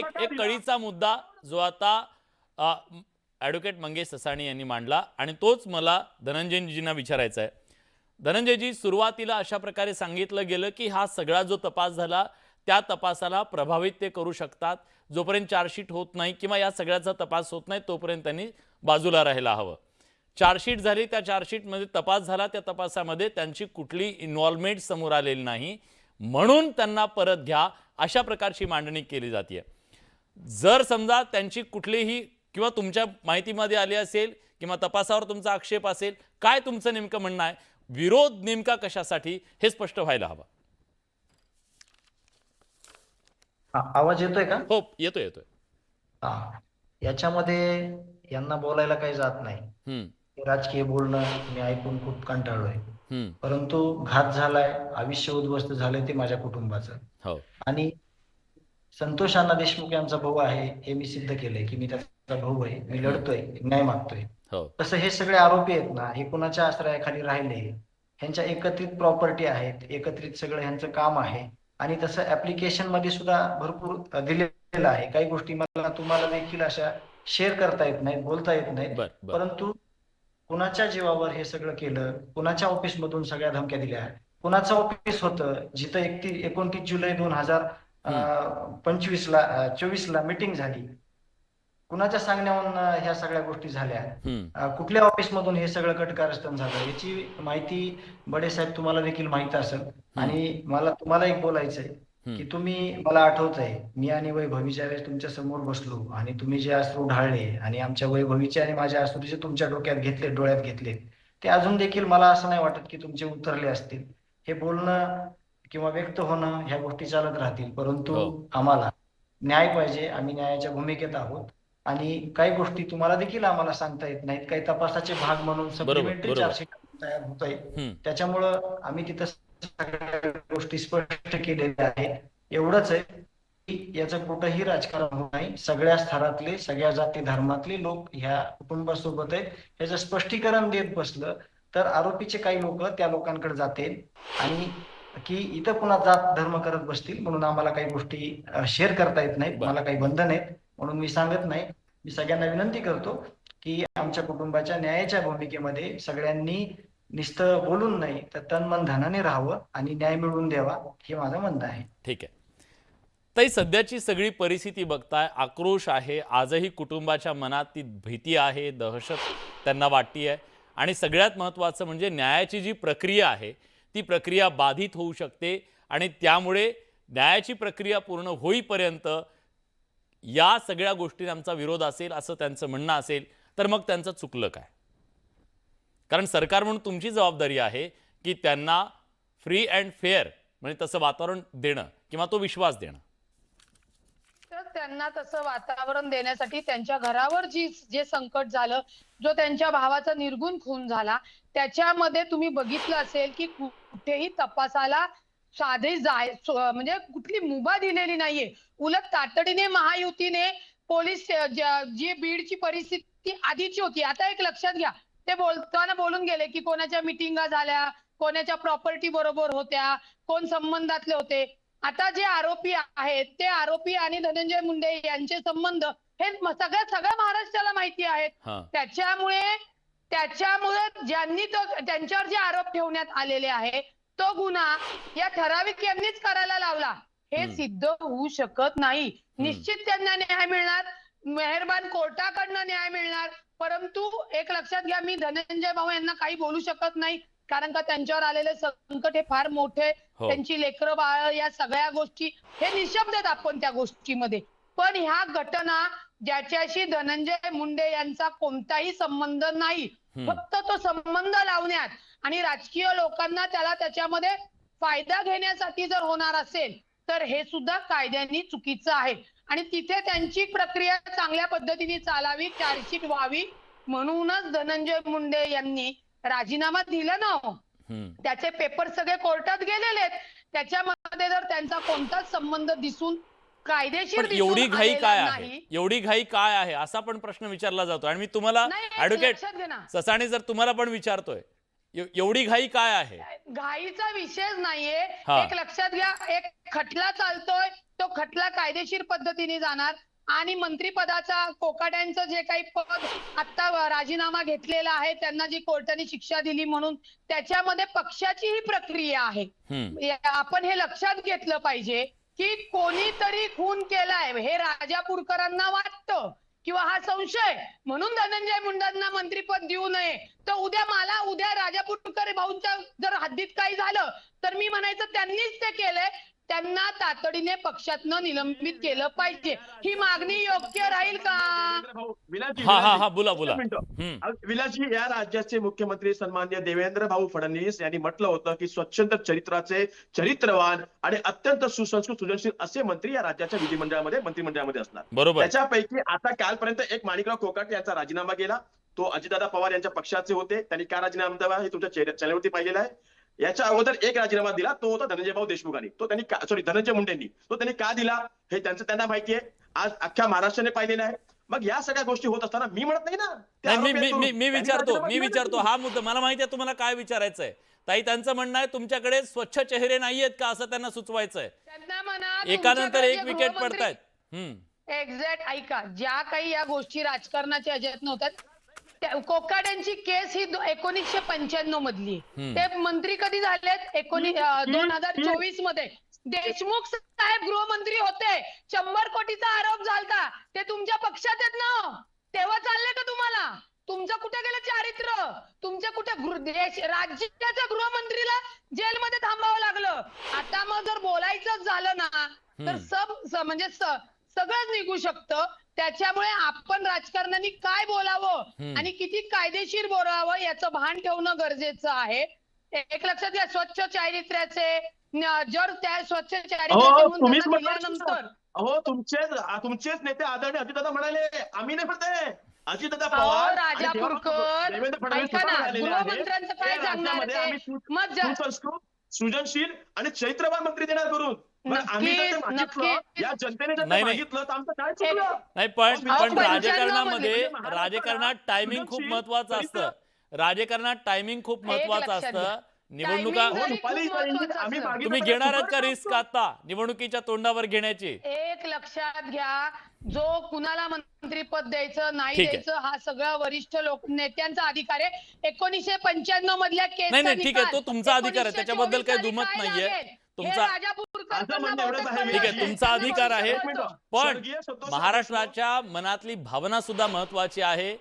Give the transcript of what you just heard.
त्याला का एक दिला? कळीचा मुद्दा जो आता ॲडव्होकेट मंगेश ससाणी यांनी मांडला आणि तोच मला धनंजयजींना विचारायचा आहे. धनंजयजी, सुरुवातीला अशा प्रकारे सांगितलं गेलं की हा सगळा जो तपास झाला त्या तपासाला प्रभावित ते करू शकतात, जोपर्यंत चार्जशीट होत नाही किंवा या सगळ्याचा तपास होत नाही तोपर्यंत त्यांनी बाजूला राहायला हवं. चार्जशीट झाली, त्या चार्जशीटमध्ये तपास झाला, त्या तपासामध्ये त्यांची कुठली इन्व्हॉल्वमेंट समोर आलेली नाही, म्हणून त्यांना परत घ्या, अशा प्रकारची मांडणी केली जाते. जर समजा त्यांची कुठलीही किंवा तुमच्या माहितीमध्ये आली असेल किंवा तपासावर तुमचा आक्षेप असेल, काय तुमचं नेमकं म्हणणं आहे? विरोध नेमका कशासाठी हे स्पष्ट व्हायला हवं. आवाज येतोय का? हो, येतोय येतोय. हा. याच्यामध्ये यांना बोलायला काही जात नाही. हम्म, हे राजकीय बोलणं मी ऐकून खूप कंटाळलोय. हम्म, परंतु घात झालाय, आयुष्य उद्ध्वस्त झालंय ते माझ्या कुटुंबाचं. हो, आणि संतोष अण्णा देशमुख यांचा भाऊ आहे हे मी सिद्ध केलंय की मी त्याचा भाऊ आहे, मी लढतोय, न्याय मागतोय. हो, तसं हे सगळे आरोपी आहेत ना, हे कुणाच्या आश्रयाखाली राहिले, ह्यांच्या एकत्रित प्रॉपर्टी आहेत, एकत्रित सगळं ह्यांचं काम आहे. आणि तसं ऍप्लिकेशन मध्ये सुद्धा भरपूर दिलेलं आहे. काही गोष्टी मला तुम्हाला देखील अशा शेअर करता येत नाहीत, बोलता येत नाहीत. बर बर, परंतु कुणाच्या जीवावर हे सगळं केलं, कुणाच्या ऑफिस मधून सगळ्या धमक्या दिल्या, कुणाचं ऑफिस होतं जिथं 29 जुलै 2025ला 24ला मीटिंग झाली, कुणाच्या सांगण्यावरून ह्या सगळ्या गोष्टी झाल्या, हम्म, कुठल्या ऑफिस मधून हे सगळं कटकारस्थान झालं याची माहिती बडे साहेब तुम्हाला देखील माहित असेल. आणि मला तुम्हाला एक बोलायचंय की तुम्ही, मला आठवतंय मी आणि वैभवी ज्यावेळेस तुमच्या समोर बसलो आणि तुम्ही जे अश्रू ढाळले आणि आमच्या वैभवीचे आणि माझ्या अश्रू जे तुमच्या डोक्यात घेतले, डोळ्यात घेतले, ते अजून देखील मला असं नाही वाटत की तुमचे उतरले असतील. हे बोलणं किंवा व्यक्त होणं ह्या गोष्टी चालत राहतील, परंतु हो. आम्हाला न्याय पाहिजे. आम्ही न्यायाच्या भूमिकेत आहोत आणि काही गोष्टी तुम्हाला देखील आम्हाला सांगता येत नाहीत. काही तपासाचे भाग म्हणून सप्लिमेंटरी बरोबर. चार्जशीट तयार होत आहे, त्याच्यामुळं आम्ही तिथं सगळ्या गोष्टी स्पष्ट केलेल्या आहेत. एवढंच आहे की याचं कुठंही राजकारण होत नाही. सगळ्या स्तरातले, सगळ्या जाती धर्मातले लोक ह्या कुटुंबासोबत आहेत. याचं स्पष्टीकरण देत बसलं तर आरोपीचे काही लोक त्या लोकांकडे जातील आणि की इथं पुन्हा जात धर्म करत बसतील, म्हणून आम्हाला काही गोष्टी शेअर करता येत नाहीत. मला काही बंधन आहेत म्हणून मी सांगत नाही. मी सगळ्यांना विनंती करतो की आमच्या कुटुंबाच्या न्यायाच्या भूमिकेमध्ये सगळ्यांनी नुसतं बोलून नाही तर तन मन धनाने राहावं आणि न्याय मिळवून द्यावा, हे माझं म्हणणं आहे. ठीक आहे ताई, सध्याची सगळी परिस्थिती बघताय, आक्रोश आहे, आजही कुटुंबाच्या मनात ती भीती आहे, दहशत त्यांना वाटते आहे. आणि सगळ्यात महत्त्वाचं म्हणजे न्यायाची जी प्रक्रिया आहे ती प्रक्रिया बाधित होऊ शकते आणि त्यामुळे न्यायाची प्रक्रिया पूर्ण होईपर्यंत या सगळ्या गोष्टींना आमचा विरोध असेल असं त्यांचं म्हणणं असेल तर मग त्यांचं चुकलं काय? कारण सरकार म्हणून तुमची जबाबदारी आहे की त्यांना फ्री अँड फेअर म्हणजे तसं वातावरण देणं किंवा तो विश्वास देणं. तर त्यांना तसं वातावरण देण्यासाठी त्यांच्या घरावर जे संकट झालं, जो त्यांच्या भावाचा निर्गुण खून झाला, त्याच्यामध्ये तुम्ही बघितलं असेल की कुठेही तपासाला साधे म्हणजे कुठली मुभा दिलेली नाहीये. उलट तातडीने महायुतीने पोलीस जी बीडची परिस्थिती आधीची होती, आता एक लक्षात घ्या, ते बोलताना बोलून गेले की कोणाच्या मिटिंगा झाल्या, कोणाच्या प्रॉपर्टी बरोबर होत्या, कोण संबंधातले होते. आता जे आरोपी आहेत ते आरोपी आणि धनंजय मुंडे यांचे संबंध हे सगळ्या महाराष्ट्राला माहिती आहेत. त्याच्यामुळे ज्यांनी त्यांच्यावर जे आरोप ठेवण्यात आलेले आहे तो गुन्हा या ठराविक यांनीच करायला लावला हे सिद्ध होऊ शकत नाही. निश्चित त्यांना न्याय मिळणार, मेहरबान कोर्टाकडनं न्याय मिळणार. परंतु एक लक्षात घ्या, मी धनंजय भाऊ यांना काही बोलू शकत नाही, कारण का त्यांच्यावर आलेले संकट हे फार मोठे, त्यांची लेकरं बाळ, या सगळ्या गोष्टी हे निशब्द आहेत आपण त्या गोष्टीमध्ये. पण ह्या घटना ज्याच्याशी धनंजय मुंडे यांचा कोणताही संबंध नाही, फक्त तो संबंध लावण्यात आणि राजकीय लोकांना त्याच्यामध्ये फायदा घेण्यासाठी जर होणार असेल तर हे सुद्धा कायद्याने चुकीचं आहे. आणि तिथे त्यांची प्रक्रिया चांगल्या पद्धतीने चालावी, चार्जशीट व्हावी, म्हणूनच धनंजय मुंडे यांनी राजीनामा दिला ना. त्याचे पेपर सगळे कोर्टात गेलेले आहेत. त्याच्यामध्ये जर त्यांचा कोणताच संबंध दिसून कायदेशीर एवढी घाई काय आहे, एवढी घाई काय आहे असा पण प्रश्न विचारला जातो. आणि मी तुम्हाला ॲडव्होकेट ससाणे जर तुम्हाला पण विचारतोय, एवढी घाई काय आहे? घाईचा विषय नाहीये. एक लक्षात घ्या, एक खटला चालतोय, तो खटला कायदेशीर पद्धतीने जाणार आणि मंत्रिपदाचा कोकाट्यांचं जे काही पद आता राजीनामा घेतलेला आहे, त्यांना जी कोर्टाने शिक्षा दिली म्हणून त्याच्यामध्ये पक्षाची ही प्रक्रिया आहे. आपण हे लक्षात घेतलं पाहिजे की कोणीतरी खून केलाय हे राजापूरकरांना वाटतं किंवा हा संशय म्हणून धनंजय मुंडेंना मंत्रिपद देऊ नये. तर उद्या राजापूरकर भाऊंच्या जर हद्दीत काही झालं तर मी म्हणायचं त्यांनीच ते केलंय, त्यांना तातडीने पक्षातनं निलंबित केलं पाहिजे. ही मागणी योग्य राहील का? हा बोला विलासजी, या राज्याचे मुख्यमंत्री सन्माननीय देवेंद्र भाऊ फडणवीस यांनी म्हटलं होतं की स्वच्छंद चरित्राचे, चरित्रवान आणि अत्यंत सुसंस्कृत सृजनशील असे मंत्री या राज्याच्या विधिमंडळामध्ये, मंत्रिमंडळामध्ये असणार. बरोबर. त्याच्यापैकी आता कालपर्यंत एक माणिकराव कोकाटे यांचा राजीनामा गेला. तो अजितदादा पवार यांच्या पक्षाचे होते. त्यांनी काय राजीनामा दिला हे तुमच्या चॅनलवरती पाहिलेला आहे. याच्या अगोदर एक राजीनामा दिला, तो होता धनंजय भाऊ देशमुखांनी. तो त्यांनी धनंजय मुंडेंनी तो त्यांनी का दिला हे त्यांना माहिती आहे. आज अख्ख्या महाराष्ट्राने पाहिलेलं आहे. मग या सगळ्या गोष्टी होत असताना मी म्हणत नाही ना, मी विचारतो हा मुद्दा मला माहिती आहे तुम्हाला काय विचारायचंय. ताई, त्यांचं म्हणणं आहे तुमच्याकडे स्वच्छ चेहरे नाहीयेत का असं त्यांना सुचवायचंय. त्यांना म्हणा एकानंतर एक विकेट पडतायत. एक्झॅक्ट ऐका, ज्या काही या गोष्टी राजकारणाच्या ह्याच्यात नव्हत्या, कोकाड्यांची केस ही 1995 मधली. ते मंत्री कधी झालेत? 2024 मध्ये. देशमुख साहेब गृहमंत्री होते, 100 कोटीचा आरोप झालता. ते तुमच्या पक्षात आहेत ना, तेव्हा चालले का तुम्हाला? तुमचं कुठे गेलं चारित्र्य? तुमच्या कुठे राज्याच्या गृहमंत्रीला जेलमध्ये थांबावं लागलं. आता मग जर बोलायचं झालं ना तर म्हणजे सगळंच निघू शकतं. त्याच्यामुळे आपण राजकारण्यांनी काय बोलावं आणि किती कायदेशीर बोलावं याचं भान ठेवणं गरजेचं आहे. एक लक्षात घ्या, स्वच्छ चारित्र्याचे जर त्या स्वच्छ चारित्र्यानंतर तुमचेच नेते आदरणीय अजितदादा म्हणाले, आम्ही नाही म्हणते. अजितदादा पवार, राजापूरकर, ऐका ना, गृहमंत्र्यांचं काय सांगणार ते? मग सृजनशील आणि चैत्रवान मंत्री देणार करून. या जनतेने जर मागितलं तर आमचं काय चुकलं? नाही, पण राजकारणात टायमिंग खूप महत्वाचं असतं. राजकारणात टायमिंग खूप महत्वाचं असतं. निवडणुका तुम्ही घेणार आहात का रिस्क आता निवडणुकीच्या तोंडावर घेण्याची? एक लक्षात घ्या, जो कुणाला मंत्रीपद द्यायचं नाही द्यायचं हा सगळा वरिष्ठ नेत्यांचा अधिकार आहे. 1995 मधल्या केस नाही, ठीक आहे, तो तुमचा अधिकार आहे, त्याच्याबद्दल काही दुमत नाहीये. तुमचा ठीक आहे, तुमचा अधिकार आहे. पण महाराष्ट्राच्या मनातली भावना सुद्धा महत्वाची आहे.